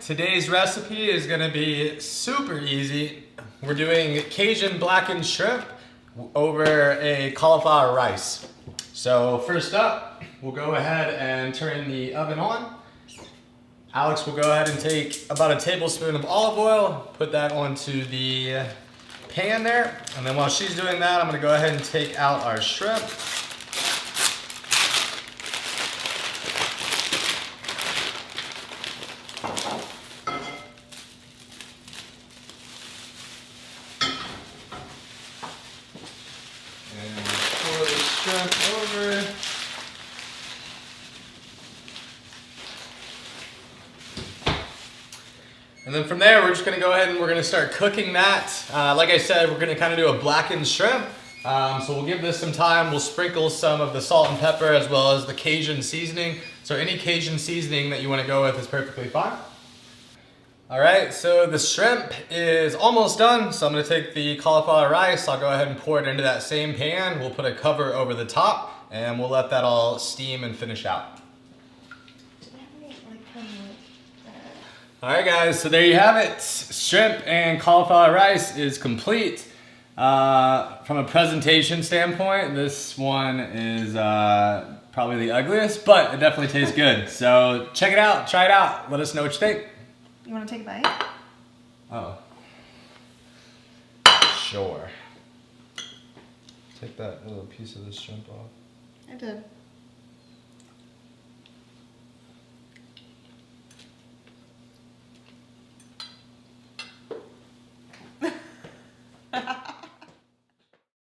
Today's recipe is gonna be super easy. We're doing Cajun blackened shrimp over a cauliflower rice. So first up, we'll go ahead and turn the oven on. Alex will go ahead and take about a tablespoon of olive oil, put that onto the pan there. And then while she's doing that, I'm gonna go ahead and take out our shrimp. And pour the shrimp over. And then from there, we're just gonna go ahead and we're gonna start cooking that. Like I said, we're gonna kind of do a blackened shrimp. So we'll give this some time. We'll sprinkle some of the salt and pepper as well as the Cajun seasoning. So any Cajun seasoning that you wanna go with is perfectly fine. All right, so the shrimp is almost done. So I'm gonna take the cauliflower rice. I'll go ahead and pour it into that same pan. We'll put a cover over the top and we'll let that all steam and finish out. All right, guys, so there you have it. Shrimp and cauliflower rice is complete. From a presentation standpoint, this one is probably the ugliest, but it definitely tastes good. So check it out, try it out. Let us know what you think. You want to take a bite? Oh. Sure. Take that little piece of the shrimp off. I did.